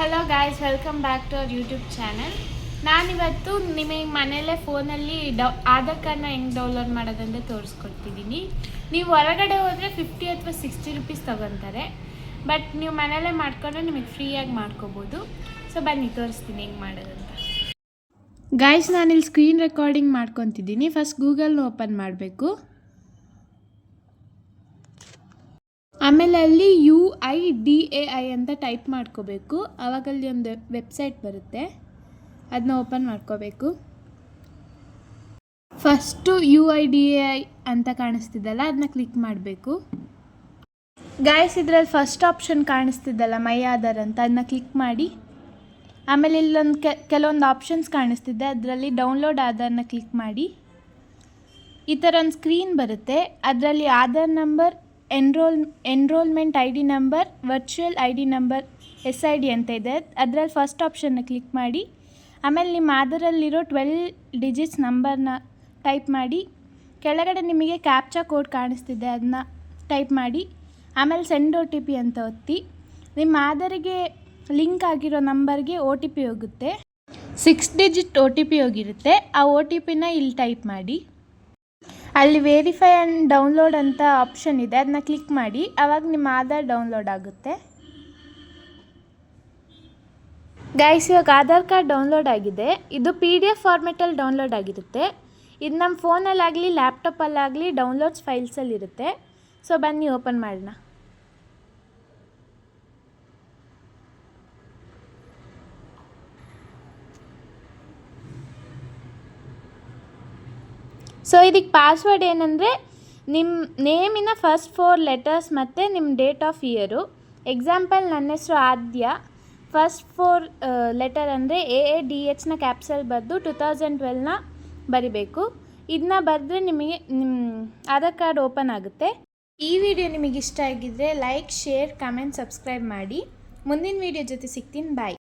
Hello guys, welcome back to our YouTube channel. ನಾನಿವತ್ತು ನಿಮಗೆ ಮನೆಯಲ್ಲೇ ಫೋನಲ್ಲಿ ಆಧಾರ್ ಕಾರ್ಡ್ನ ಹೆಂಗೆ ಡೌನ್ಲೋಡ್ ಮಾಡೋದಂತ ತೋರಿಸ್ಕೊಡ್ತಿದ್ದೀನಿ. ನೀವು ಹೊರಗಡೆ ಹೋದರೆ 50 ಅಥವಾ 60 ರುಪೀಸ್ ತೊಗೊತಾರೆ. ಬಟ್ ನೀವು ಮನೆಯಲ್ಲೇ ಮಾಡಿಕೊಂಡ್ರೆ ನಿಮಗೆ ಫ್ರೀಯಾಗಿ ಮಾಡ್ಕೋಬೋದು. ಸೊ ಬನ್ನಿ ತೋರಿಸ್ತೀನಿ ಹೆಂಗೆ ಮಾಡೋದಂತ. ಗಾಯ್ಸ್, ನಾನಿಲ್ಲಿ ಸ್ಕ್ರೀನ್ ರೆಕಾರ್ಡಿಂಗ್ ಮಾಡ್ಕೊತಿದ್ದೀನಿ. ಫಸ್ಟ್ ಗೂಗಲ್ನ ಓಪನ್ ಮಾಡಬೇಕು. ಆಮೇಲೆ ಅಲ್ಲಿ UIDAI ಅಂತ ಟೈಪ್ ಮಾಡ್ಕೋಬೇಕು. ಆವಾಗಲ್ಲಿ ಒಂದು ವೆಬ್ಸೈಟ್ ಬರುತ್ತೆ, ಅದನ್ನ ಓಪನ್ ಮಾಡ್ಕೋಬೇಕು. ಫಸ್ಟು UIDAI ಅಂತ ಕಾಣಿಸ್ತಿದ್ದಲ್ಲ, ಅದನ್ನ ಕ್ಲಿಕ್ ಮಾಡಬೇಕು. ಗಾಯ್ಸ್, ಇದರಲ್ಲಿ ಫಸ್ಟ್ ಆಪ್ಷನ್ ಕಾಣಿಸ್ತಿದ್ದಲ್ಲ ಮೈ ಆಧಾರ್ ಅಂತ, ಅದನ್ನ ಕ್ಲಿಕ್ ಮಾಡಿ. ಆಮೇಲೆ ಇಲ್ಲೊಂದು ಕೆಲವೊಂದು ಆಪ್ಷನ್ಸ್ ಕಾಣಿಸ್ತಿದ್ದೆ, ಅದರಲ್ಲಿ ಡೌನ್ಲೋಡ್ ಆಧಾರ್ನ ಕ್ಲಿಕ್ ಮಾಡಿ. ಈ ಥರ ಒಂದು ಸ್ಕ್ರೀನ್ ಬರುತ್ತೆ. ಅದರಲ್ಲಿ Aadhaar number, enrolment ID number, virtual ID number, SID ಅಂತ ಇದೆ. ಅದರಲ್ಲಿ ಫಸ್ಟ್ ಆಪ್ಷನ್ನ ಕ್ಲಿಕ್ ಮಾಡಿ. ಆಮೇಲೆ ನಿಮ್ಮ ಆಧಾರಲ್ಲಿರೋ 12 ಡಿಜಿಟ್ಸ್ ನಂಬರ್ನ ಟೈಪ್ ಮಾಡಿ. ಕೆಳಗಡೆ ನಿಮಗೆ ಕ್ಯಾಪ್ಚಾ ಕೋಡ್ ಕಾಣಿಸ್ತಿದೆ, ಅದನ್ನ ಟೈಪ್ ಮಾಡಿ. ಆಮೇಲೆ ಸೆಂಡ್ OTP ಅಂತ ಒತ್ತಿ. ನಿಮ್ಮ ಆಧಾರಿಗೆ ಲಿಂಕ್ ಆಗಿರೋ ನಂಬರ್ಗೆ OTP ಹೋಗುತ್ತೆ. 6 ಡಿಜಿಟ್ OTP ಹೋಗಿರುತ್ತೆ. ಆ OTPನ ಇಲ್ಲಿ ಟೈಪ್ ಮಾಡಿ. ಅಲ್ಲಿ ವೆರಿಫೈ ಆ್ಯಂಡ್ ಡೌನ್ಲೋಡ್ ಅಂತ ಆಪ್ಷನ್ ಇದೆ, ಅದನ್ನ ಕ್ಲಿಕ್ ಮಾಡಿ. ಆವಾಗ ನಿಮ್ಮ ಆಧಾರ್ ಡೌನ್ಲೋಡ್ ಆಗುತ್ತೆ. ಗೈಸ್, ಇವಾಗ ಆಧಾರ್ ಕಾರ್ಡ್ ಡೌನ್ಲೋಡ್ ಆಗಿದೆ. ಇದು PDF ಫಾರ್ಮೆಟಲ್ಲಿ ಡೌನ್ಲೋಡ್ ಆಗಿರುತ್ತೆ. ಇದು ನಮ್ಮ ಫೋನಲ್ಲಾಗಲಿ ಲ್ಯಾಪ್ಟಾಪಲ್ಲಾಗಲಿ ಡೌನ್ಲೋಡ್ಸ್ ಫೈಲ್ಸಲ್ಲಿರುತ್ತೆ. ಸೊ ಬನ್ನಿ ಓಪನ್ ಮಾಡೋಣ. ಸೊ ಇದಕ್ಕೆ ಪಾಸ್ವರ್ಡ್ ಏನಂದರೆ ನಿಮ್ಮ ನೇಮಿನ ಫಸ್ಟ್ 4 ಲೆಟರ್ಸ್ ಮತ್ತು ನಿಮ್ಮ ಡೇಟ್ ಆಫ್ ಇಯರು. ಎಕ್ಸಾಂಪಲ್, ನನ್ನ ಹೆಸರು ಆದ್ಯ. ಫಸ್ಟ್ 4 ಲೆಟರ್ ಅಂದರೆ AADHನ ಕ್ಯಾಪ್ಸಲ್ ಬರೆದು 2012ನ ಬರಿಬೇಕು. ಇದನ್ನ ಬರೆದ್ರೆ ನಿಮಗೆ ನಿಮ್ಮ ಆಧಾರ್ ಕಾರ್ಡ್ ಓಪನ್ ಆಗುತ್ತೆ. ಈ ವಿಡಿಯೋ ನಿಮಗೆ ಇಷ್ಟ ಆಗಿದ್ದರೆ ಲೈಕ್, ಶೇರ್, ಕಮೆಂಟ್, ಸಬ್ಸ್ಕ್ರೈಬ್ ಮಾಡಿ. ಮುಂದಿನ ವಿಡಿಯೋ ಜೊತೆ ಸಿಗ್ತೀನಿ. ಬಾಯ್.